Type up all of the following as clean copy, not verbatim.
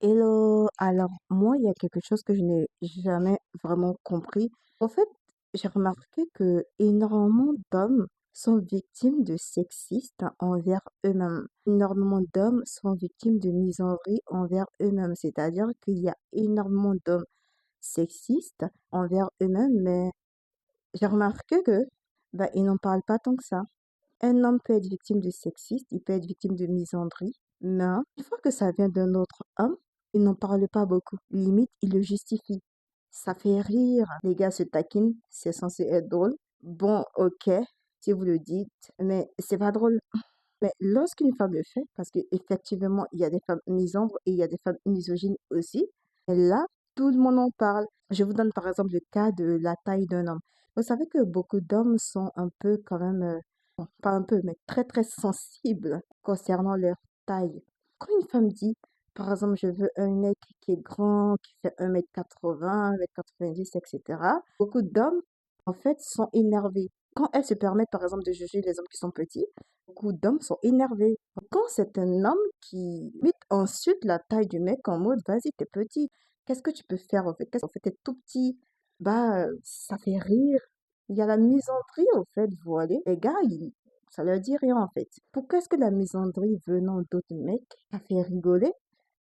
Hello, alors moi, il y a quelque chose que je n'ai jamais vraiment compris. En fait, j'ai remarqué que énormément d'hommes sont victimes de sexistes envers eux-mêmes. Énormément d'hommes sont victimes de misandrie envers eux-mêmes. C'est-à-dire qu'il y a énormément d'hommes sexistes envers eux-mêmes, mais j'ai remarqué que ils n'en parlent pas tant que ça. Un homme peut être victime de sexisme, il peut être victime de misandrie, mais une fois que ça vient d'un autre homme, il n'en parle pas beaucoup. Limite, il le justifie. Ça fait rire. Les gars se taquinent, c'est censé être drôle. Bon, ok, si vous le dites, mais c'est pas drôle. Mais lorsqu'une femme le fait, parce qu'effectivement, il y a des femmes misandres et il y a des femmes misogynes aussi, et là, tout le monde en parle. Je vous donne par exemple le cas de la taille d'un homme. Vous savez que beaucoup d'hommes sont un peu quand même, bon, pas un peu, mais très très sensibles concernant leur taille. Quand une femme dit, par exemple, je veux un mec qui est grand, qui fait 1 m 80, 1 m 90, etc., beaucoup d'hommes, en fait, sont énervés. Quand elles se permettent, par exemple, de juger les hommes qui sont petits, beaucoup d'hommes sont énervés. Quand c'est un homme qui limite insulte la taille du mec en mode, vas-y, t'es petit, qu'est-ce que tu peux faire en fait? Qu'est-ce qu'en fait, t'es tout petit? Ça fait rire. Il y a la misandrie, en fait, voilée. Les gars, ça leur dit rien, en fait. Pourquoi est-ce que la misandrie venant d'autres mecs, ça fait rigoler?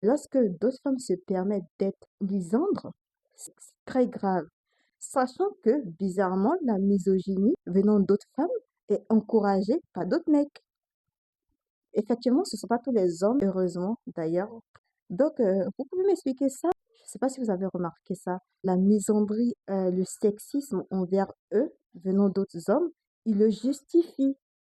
Lorsque d'autres femmes se permettent d'être misandres, c'est très grave. Sachant que, bizarrement, la misogynie venant d'autres femmes est encouragée par d'autres mecs. Effectivement, ce ne sont pas tous les hommes, heureusement d'ailleurs. Donc, vous pouvez m'expliquer ça? Je ne sais pas si vous avez remarqué ça. La misandrie, le sexisme envers eux, venant d'autres hommes, ils le justifient.